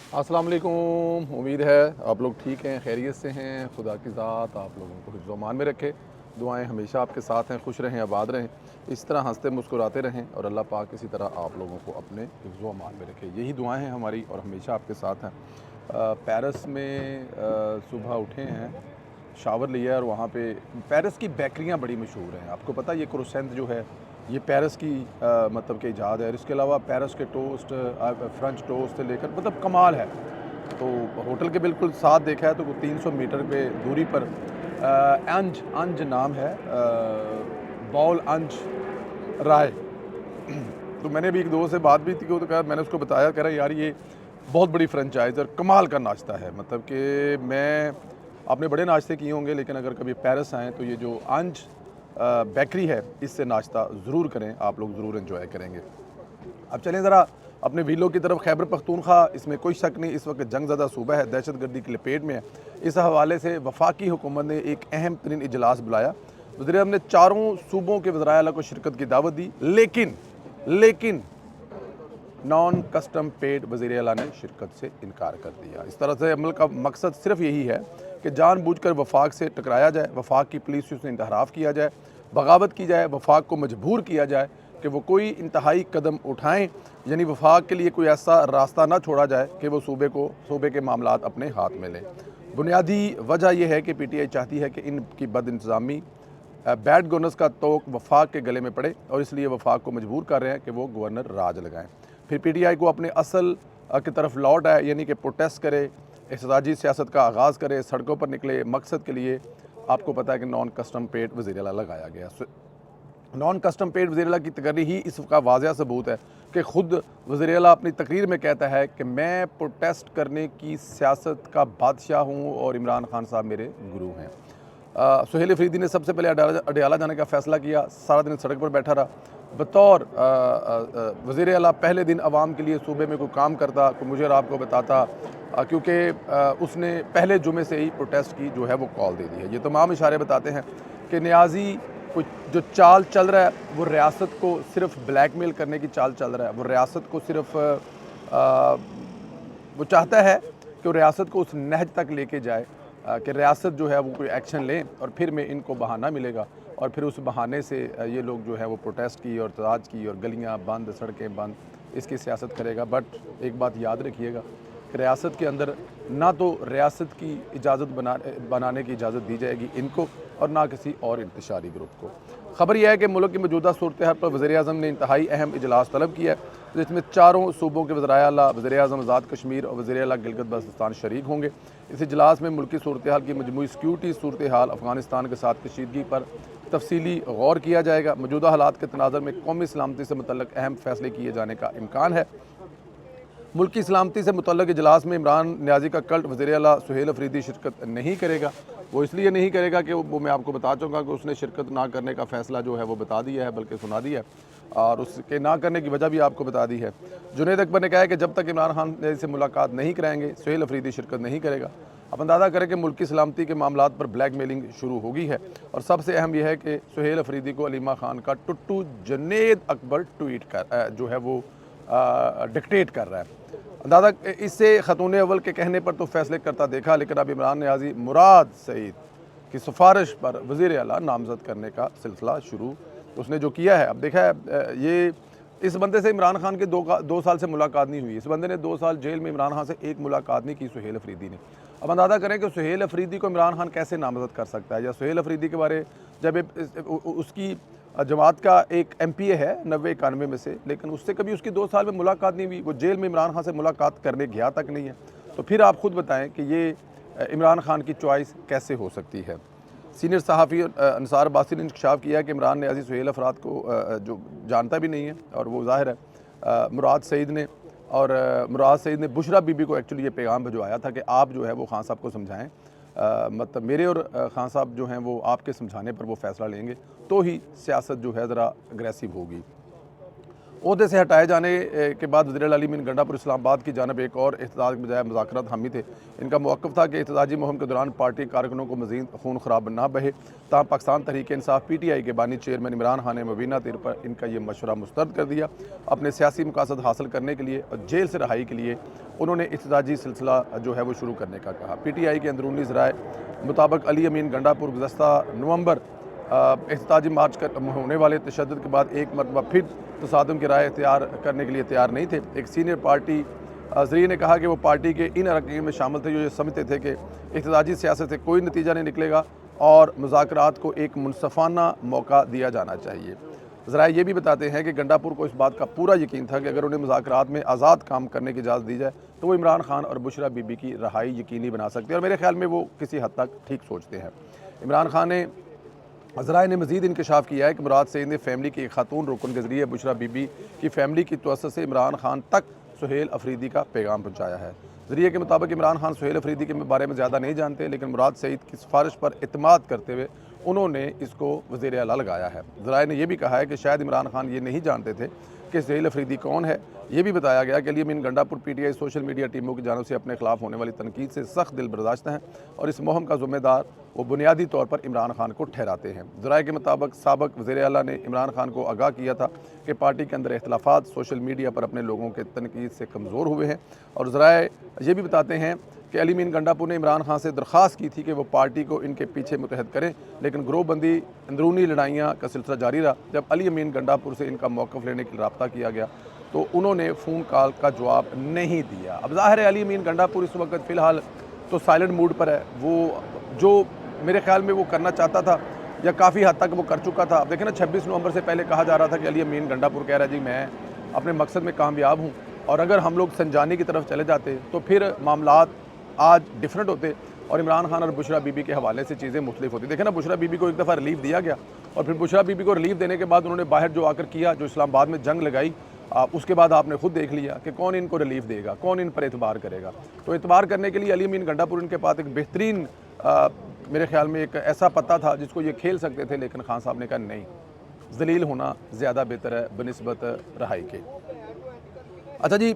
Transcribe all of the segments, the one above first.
अस्सलाम वालेकुम। उम्मीद है आप लोग ठीक हैं, खैरियत से हैं। खुदा की ज़ात आप लोगों को हिफ्ज़ व अमान में रखे। दुआएं हमेशा आपके साथ हैं। खुश रहें, आबाद रहें, इस तरह हंसते मुस्कुराते रहें और अल्लाह पाक इसी तरह आप लोगों को अपने हिफ्ज़ व अमान में रखे। यही दुआएं हैं हमारी और हमेशा आपके साथ हैं। पेरिस में सुबह उठे हैं, शावर लिया है और वहाँ पे पेरिस की बेकरियाँ बड़ी मशहूर हैं। आपको पता है ये क्रोसेंट जो है ये पेरिस की मतलब कि इजाद है। और इसके अलावा पेरिस के टोस्ट, फ्रेंच टोस्ट से लेकर मतलब कमाल है। तो होटल के बिल्कुल साथ देखा है तो 300 मीटर पे दूरी पर अंज अंज नाम है, बॉल अंज राय। तो मैंने भी एक दोस्त से बात भी थी तो कहा, मैंने उसको बताया, कह रहा यार ये बहुत बड़ी फ्रेंचाइज़ और कमाल का नाश्ता है। मतलब कि मैं आपने बड़े नाश्ते किए होंगे लेकिन अगर कभी पेरिस आएँ तो ये जो अंज बेकरी है इससे नाश्ता ज़रूर करें, आप लोग ज़रूर एंजॉय करेंगे। अब चलें ज़रा अपने वीलों की तरफ। खैबर पख्तूनख्वा, इसमें कोई शक नहीं, इस वक्त जंग ज़दा सूबा है, दहशतगर्दी की लपेट में है। इस हवाले से वफाकी हुकूमत ने एक अहम तरीन इजलास बुलाया। वज़ीर-ए-आज़म ने चारों सूबों के वज़राए आला को शिरकत की दावत दी, लेकिन नॉन कस्टम पेड वज़ीर आला ने शिरकत से इनकार कर दिया। इस तरह से अमल का मकसद सिर्फ यही है कि जानबूझकर वफाक से टकराया जाए, वफाक की पुलिस से इंतहराफ किया जाए, बगावत की जाए, वफाक को मजबूर किया जाए कि वो कोई इंतहाई कदम उठाएं, यानी वफाक के लिए कोई ऐसा रास्ता ना छोड़ा जाए कि वो सूबे के मामलात अपने हाथ में लें। बुनियादी वजह यह है कि PTI चाहती है कि इनकी बदइंतज़ामी, बैड गवर्नेंस का तोक वफाक के गले में पड़े और इसलिए वफाक को मजबूर कर रहे हैं कि वो गवर्नर राज लगाएं। फिर PTI को अपने असल की तरफ लौट आए, यानी कि प्रोटेस्ट करे, एहतजाजी सियासत का आगाज़ करे, सड़कों पर निकले। मकसद के लिए आपको पता है कि नॉन कस्टम पेड वज़ीर आला लगाया गया। नॉन कस्टम पेड वज़ीर आला की तकर्री ही इसका वाज़ह सबूत है कि ख़ुद वज़ीर आला अपनी तकरीर में कहता है कि मैं प्रोटेस्ट करने की सियासत का बादशाह हूँ और इमरान खान साहब मेरे गुरु हैं। सुहेल अफरीदी ने सबसे पहले अडयाला जाने का फ़ैसला किया, सारा दिन सड़क पर बैठा रहा। बतौर वज़ीर आला पहले दिन आवाम के लिए सूबे में कोई काम करता, कोई मुझे और आपको बताता, क्योंकि उसने पहले जुमे से ही प्रोटेस्ट की जो है वो कॉल दे दी है। ये तमाम इशारे बताते हैं कि न्याजी कुछ जो चाल चल रहा है वो रियासत को सिर्फ ब्लैकमेल करने की चाल चल रहा है। वो रियासत को सिर्फ वो चाहता है कि वो रियासत को उस नहज तक लेके जाए कि रियासत जो है वो कोई एक्शन लें और फिर में इनको बहाना मिलेगा और फिर उस बहाने से ये लोग जो है वो प्रोटेस्ट की और एहतजाज की और गलियाँ बंद, सड़कें बंद, इसकी सियासत करेगा। बट एक बात याद रखिएगा कि रियासत के अंदर ना तो रियासत की इजाज़त बनाने की इजाज़त दी जाएगी इनको और ना किसी और इंतशारी ग्रुप को। ख़बर यह है कि मुल्क की मौजूदा सूरत हाल पर वज़ीर-ए-आज़म ने इंतहाई अहम इजलास तलब किया है, जिसमें चारों सूबों के वज़राए आला, वज़ीर-ए-आज़म आज़ाद कश्मीर और वज़ीर आला गिलगित बल्तिस्तान शरीक होंगे। इस इजलास में मुल्की सूरत हाल की मजमूई सिक्योरिटी सूरत हाल, अफ़गानिस्तान के साथ कशीदगी पर तफसीली गौर किया जाएगा। मौजूदा हालात के तनाज़ुर में कौमी सलामती से मुतल्लिक़ अहम फ़ैसले किए जाने का इम्कान है। मुल्क की सलामती से मुतल्लिक़ इजलास में इमरान न्याजी का कल्ट वज़ीर आला सुहेल अफरीदी शिरकत नहीं करेगा। वो इसलिए नहीं करेगा कि वो मैं आपको बता चुका कि उसने शिरकत ना करने का फ़ैसला जो है वो बता दिया है, बल्कि सुना दिया है और उसके ना करने की वजह भी आपको बता दी है। जुनैद अकबर ने कहा है कि जब तक इमरान खान से मुलाकात नहीं कराएंगे सुहेल अफरीदी शिरकत नहीं करेगा। अब अंदाज़ा करें कि मुल्क की सलामती के मामलात पर ब्लैक मेलिंग शुरू हो गई है और सबसे अहम यह है कि सुहेल अफरीदी को अलीमा खान का टुट्टू जुनैद अकबर ट्वीट कर जो है वो डिक्टेट कर रहा है। अंदाज़ा इससे ख़तून अव्वल के कहने पर तो फ़ैसले करता देखा, लेकिन अब इमरान न्याजी मुराद सईद की सिफारिश पर वज़ीर आला नामज़द करने का सिलसिला शुरू उसने जो किया है। अब देखा है ये इस बंदे से इमरान खान के 2 साल से मुलाकात नहीं हुई। इस बंदे ने 2 साल जेल में इमरान खान से एक मुलाकात नहीं की सुहेल अफरीदी ने। अब अंदाज़ा करें कि सुहेल अफरीदी को इमरान खान कैसे नामज़द कर सकता है, या सुहेल अफरीदी के बारे जब उसकी जमात का एक MPA है 90-91 में से, लेकिन उससे कभी उसकी 2 साल में मुलाकात नहीं हुई। वो जेल में इमरान खान से मुलाकात करने गया तक नहीं है। तो फिर आप ख़ुद बताएं कि ये इमरान खान की चॉइस कैसे हो सकती है। सीनियर सहाफ़ी अंसार अब्बासी ने इंकशाफ किया कि इमरान न्याजी सुहेल अफराद को जो जानता भी नहीं है और वो ज़ाहिर है मुराद सईद ने बुशरा बीबी को एक्चुअली ये पैगाम भिजवाया था कि आप जो है वो खान साहब को समझाएं, मतलब मेरे और खान साहब जो हैं वो आपके समझाने पर वो फ़ैसला लेंगे तो ही सियासत जो है ज़रा अग्रेसिव होगी। ओहदे से हटाए जाने के बाद वज़ीर आला अमीन गंडापुर इस्लामाबाद की जानब एक और एहतजाज के बजाय मुज़ाकरात हामी थे। इनका मौक़िफ़ था कि एहतजाजी मुहिम के दौरान पार्टी कारकुनों को मज़ीद खून खराब ना बहे। ताहम पाकिस्तान तहरीक इंसाफ PTI के बानी चेयरमैन इमरान खान ने मुबीना तौर पर इनका ये मशवरा मुस्तरद कर दिया। अपने सियासी मकासद हासिल करने के लिए और जेल से रहाई के लिए उन्होंने एहतजाजी सिलसिला जो है वो शुरू करने का कहा। PTI के अंदरूनी ज़राए मुताबिक अली अमीन गंडापुर गुज़श्ता नवंबर एहतजाजी मार्च होने वाले तशद्दुद के बाद एक मरतबा फिर तसादुम की राय तैयार करने के लिए तैयार नहीं थे। एक सीनियर पार्टी ज़रिए ने कहा कि वो पार्टी के इन अरकान में शामिल थे जो ये समझते थे कि एहतजाजी सियासत से कोई नतीजा नहीं निकलेगा और मुज़ाकरात को एक मुनसफ़ाना मौका दिया जाना चाहिए। ज़राए ये भी बताते हैं कि गंडापुर को इस बात का पूरा यकीन था कि अगर उन्हें मुज़ाकरात में आज़ाद काम करने की इजाज़त दी जाए तो वो इमरान खान और बुशरा बीबी की रहाई यकीनी बना सकते हैं और मेरे ख्याल में वो किसी हद तक ठीक सोचते हैं। इमरान खान ने ज़राए ने मज़ीद इंकशाफ किया है कि मुराद सईद ने फैमिली की एक खातून रुकन के ज़रिए बुशरा बीबी की फैमिली की तवस्सुत से इमरान खान तक सुहेल अफरीदी का पैगाम पहुँचाया है। ज़रिए के मुताबिक इमरान खान सुहेल अफरीदी के बारे में ज़्यादा नहीं जानते, लेकिन मुराद सईद की सिफारिश पर इत्माद करते हुए उन्होंने इसको वज़ीर आला लगाया है। ज़राए ने यह भी कहा है कि शायद इमरान खान ये नहीं जानते थे कि सुहेल अफरीदी कौन है। ये भी बताया गया कि अली अमीन गंडापुर PTI सोशल मीडिया टीमों की जानब से अपने खिलाफ होने वाली तनकीद से सख्त दिल बर्दाश्त हैं और इस मुहिम का ज़िम्मेदार वो बुनियादी तौर पर इमरान खान को ठहराते हैं। ज़राए के मुताबिक साबिक़ वज़ीर आला ने इमरान खान को आगाह किया था कि पार्टी के अंदर इख्तिलाफ़ात सोशल मीडिया पर अपने लोगों के तनकीद से कमज़ोर हुए हैं और ज़राए ये भी बताते हैं कि अली अमीन गंडापुर ने इमरान खान से दरख्वास्त की थी कि वो पार्टी को इनके पीछे मुतहद करें, लेकिन ग्रोहबंदी अंदरूनी लड़ाइयाँ का सिलसिला जारी रहा। जब अली अमीन गंडापुर से इनका मौक़िफ़ लेने के लिए रब्ता किया गया तो उन्होंने फ़ोन कॉल का जवाब नहीं दिया। अब ज़ाहिर है अली अमीन गंडापुर इस वक्त फ़िलहाल तो साइलेंट मूड पर है। वो जो मेरे ख्याल में वो करना चाहता था या काफ़ी हद तक वो कर चुका था। अब देखें ना, 26 नवंबर से पहले कहा जा रहा था कि अली अमीन गंडापुर कह रहा है जी मैं अपने मकसद में कामयाब हूँ और अगर हम लोग संजानी की तरफ चले जाते तो फिर मामलात आज डिफरेंट होते और इमरान खान और बुशरा बीबी के हवाले से चीज़ें मुख्तलिफ होती। देखें ना, बुशरा बीबी को एक दफ़ा रिलीफ दिया गया और फिर बुशरा बीबी को रिलीफ देने के बाद उन्होंने बाहर जो आकर किया, जो इस्लामाबाद में जंग लगाई, उसके बाद आपने खुद देख लिया कि कौन इनको रिलीफ देगा, कौन इन पर एतबार करेगा। तो एतबार करने के लिए अली अमीन गंडापुर इनके पास एक बेहतरीन मेरे ख्याल में एक ऐसा पता था जिसको ये खेल सकते थे, लेकिन खान साहब ने कहा नहीं, जलील होना ज़्यादा बेहतर है बनिस्बत रहाई के। अच्छा जी,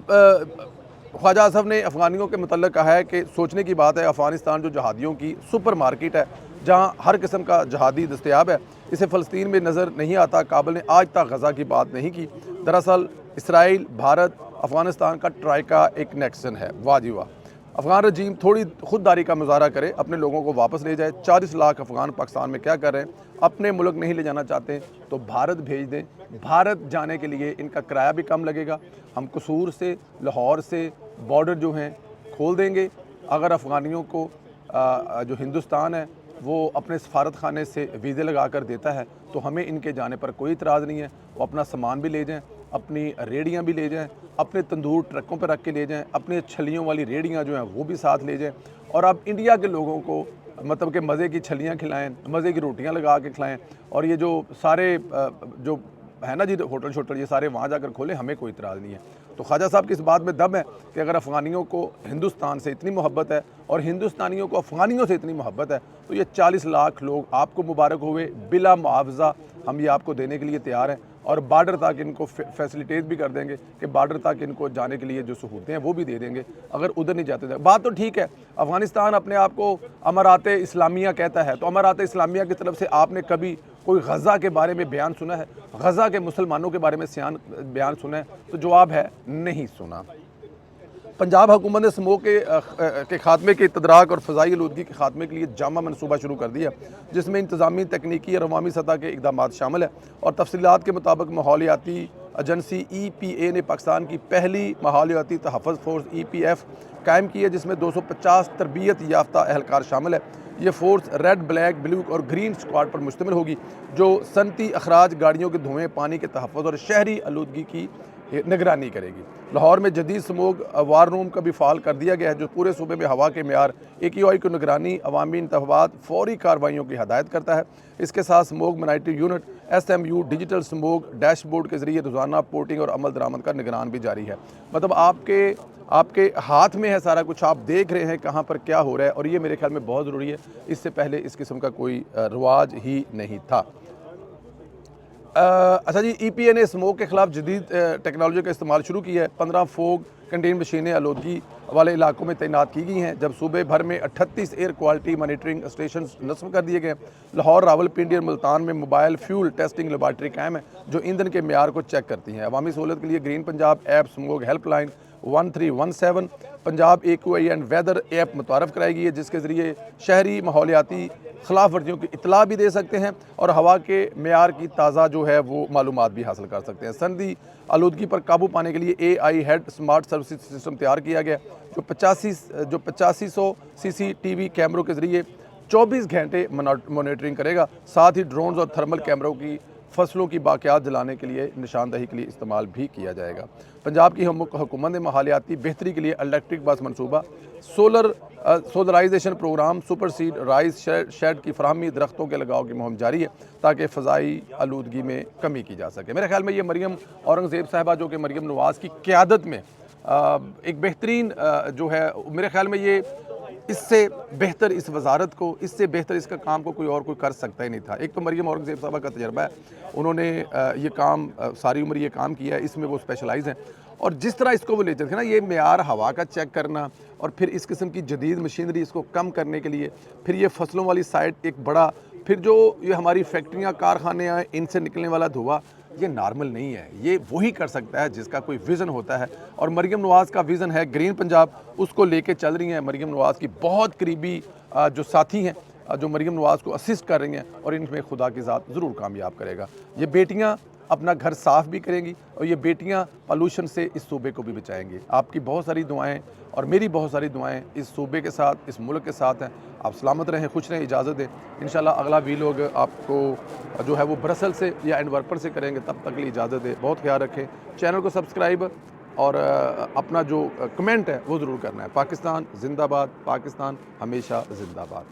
ख्वाजा साहब ने अफ़गानियों के मतलब कहा है कि सोचने की बात है, अफ़गानिस्तान जो जहादियों की सुपर मार्केट है जहाँ हर किस्म का जहादी दस्तयाब है, इसे फ़लस्तीन में नज़र नहीं आता। काबुल ने आज तक गज़ा की बात नहीं की। दरअसल इसराइल, भारत, अफ़गानिस्तान का ट्राई का एक नेक्सन है। वाह जी वाह, अफ़गान रजीम थोड़ी खुददारी का मुजाहरा करे, अपने लोगों को वापस ले जाए। 40 लाख अफ़गान पाकिस्तान में क्या कर रहे हैं, अपने मुल्क नहीं ले जाना चाहते तो भारत भेज दें। भारत जाने के लिए इनका किराया भी कम लगेगा। हम कसूर से, लाहौर से बॉर्डर जो हैं खोल देंगे। अगर अफ़गानियों को जो हिंदुस्तान है वो अपने सफारत खाने से वीज़े लगा कर देता है तो हमें इनके जाने पर कोई इतराज़ नहीं है। वो अपना सामान भी ले जाएँ, अपनी रेड़ियाँ भी ले जाएँ, अपने तंदूर ट्रकों पर रख के ले जाएँ, अपने छलियों वाली रेड़ियाँ जो हैं वो भी साथ ले जाएँ और अब इंडिया के लोगों को मतलब कि मज़े की छलियाँ खिलाएँ, मज़े की रोटियाँ लगा के खिलाएँ और ये जो सारे जो है ना जी होटल शोटल ये सारे वहाँ जाकर खोलें, हमें कोई इतराज़ नहीं है। तो ख्वाजा साहब की इस बात में दम है कि अगर अफ़गानियों को हिंदुस्तान से इतनी मोहब्बत है और हिंदुस्तानियों को अफ़गानियों से इतनी मोहब्बत है तो ये 40 लाख लोग आपको मुबारक हुए, बिला मुआवजा हम ये आपको देने के लिए तैयार हैं और बॉर्डर तक इनको फैसिलिटेट भी कर देंगे कि बॉर्डर तक इनको जाने के लिए जो सहूलतें हैं वो भी दे देंगे अगर उधर नहीं जाते। बात तो ठीक है, अफ़गानिस्तान अपने आप को अमारात इस्लामिया कहता है, तो अमारात इस्लामिया की तरफ से आपने कभी कोई गज़ा के बारे में बयान सुना है, गज़ा के मुसलमानों के बारे में बयान सुना है? तो जवाब है नहीं सुना। पंजाब हुकूमत ने स्मोक के खात्मे के तदराक और फ़ज़ाई आलूदगी के खात्मे के लिए जामा मनसूबा शुरू कर दिया, जिसमें इंतज़ामी, तकनीकी और अवामी सतह के इक़दामात शामिल है। और तफसीलात के मुताबिक माहौलियाती एजेंसी EPA ने पाकिस्तान की पहली माहौलियाती तहफ़्फ़ुज़ फोर्स EPF कायम की है, जिसमें 250 तरबियत याफ्ता अहलकार शामिल है। ये फोर्स रेड, ब्लैक, ब्लू और ग्रीन स्क्वाड पर मुश्तमिल होगी, जो सनती अखराज, गाड़ियों के धुएँ, पानी के तहफ़्फ़ुज़ और शहरी आलूदगी की निगरानी करेगी। लाहौर में जदीद स्मोक वार रूम का भी फ़ाल कर दिया गया है, जो पूरे सूबे में हवा के मेयार, AQI की निगरानी, अवामी इंतख़ाबात, फौरी कार्रवाइयों की हदायत करता है। इसके साथ smoke monitoring unit SMU digital smoke dashboard के ज़रिए रोज़ाना रिपोर्टिंग और अमल दरामद का निगरान भी जारी है। मतलब आपके हाथ में है सारा कुछ, आप देख रहे हैं कहाँ पर क्या हो रहा है और ये मेरे ख्याल में बहुत ज़रूरी है। इससे पहले इस किस्म का कोई रवाज ही नहीं था। अच्छा जी, EPA ने स्मोक के खिलाफ जदीद टेक्नोलॉजी का इस्तेमाल शुरू किया है। 15 फोग कंटेन मशीनें आलूदगी वाले इलाकों में तैनात की गई हैं, जब सूबे भर में 38 एयर क्वालिटी मॉनिटरिंग स्टेशन नस्ब कर दिए गए। लाहौर, रावलपिंडी और मुल्तान में मोबाइल फ्यूल टेस्टिंग लेबॉर्ट्री कायम है, जो ईंधन के म्यार को चेक करती हैं। अवामी सहूलत के लिए green Punjab app, smoke helpline 1317, Punjab AQI and weather app मुतारफ़ कराई गई है, जिसके ज़रिए शहरी माहौलियाती खिलाफ वर्जियों की इतला भी दे सकते हैं और हवा के मेयार की ताज़ा जो है वो मालूमात भी हासिल कर सकते हैं। सर्दी आलूदगी पर काबू पाने के लिए AI head smart service system तैयार किया गया, जो 8500 CCTV कैमरों के ज़रिए 24 घंटे मॉनिटरिंग करेगा। साथ ही ड्रोन्स और थर्मल कैमरों की फसलों की बाक़ियात जलाने के लिए, निशानदही के लिए इस्तेमाल भी किया जाएगा। पंजाब की हुकूमत ने माहौलियाती बेहतरी के लिए इलेक्ट्रिक बस मनसूबा, solarization programme, super seed rice shed की फराहमी, दरख्तों के लगाव की मुहिम जारी है, ताकि फ़ज़ाई आलूदगी में कमी की जा सके। मेरे ख्याल में ये मरियम औरंगज़ेब साहिबा, जो कि मरियम नवाज़ की क़यादत में एक बेहतरीन जो है, मेरे ख्याल में ये इससे बेहतर इस वजारत को, इससे बेहतर इसका काम को कोई कर सकता ही नहीं था। एक तो मरियम औरंगज़ेब साहबा का तजर्बा है, उन्होंने ये काम सारी उम्र ये काम किया है, इसमें वो स्पेशलाइज़ हैं। और जिस तरह इसको वो ले चलते हैं ना, ये मेयार हवा का चेक करना और फिर इस किस्म की जदीद मशीनरी इसको कम करने के लिए, फिर ये फसलों वाली साइड एक बड़ा, फिर जो ये हमारी फैक्ट्रियाँ कारखाने हैं, इनसे निकलने वाला धुआं, ये नॉर्मल नहीं है। ये वही कर सकता है जिसका कोई विज़न होता है, और मरियम नवाज़ का विज़न है ग्रीन पंजाब, उसको लेके चल रही हैं। मरियम नवाज़ की बहुत करीबी जो साथी हैं, जो मरियम नवाज़ को असिस्ट कर रही हैं, और इनमें खुदा की ज़ात ज़रूर कामयाब करेगा। ये बेटियाँ अपना घर साफ़ भी करेंगी, और ये बेटियाँ पॉल्यूशन से इस सूबे को भी बचाएंगी। आपकी बहुत सारी दुआएं और मेरी बहुत सारी दुआएं इस सूबे के साथ, इस मुल्क के साथ हैं। आप सलामत रहें, खुश रहें, इजाज़त दें। इंशाल्लाह अगला वीलॉग आपको जो है वो ब्रसल से या एंटवर्प से करेंगे। तब तक के लिए इजाज़त दें, बहुत ख्याल रखें। चैनल को सब्सक्राइब और अपना जो कमेंट है वो ज़रूर करना है। पाकिस्तान जिंदाबाद, पाकिस्तान हमेशा जिंदाबाद।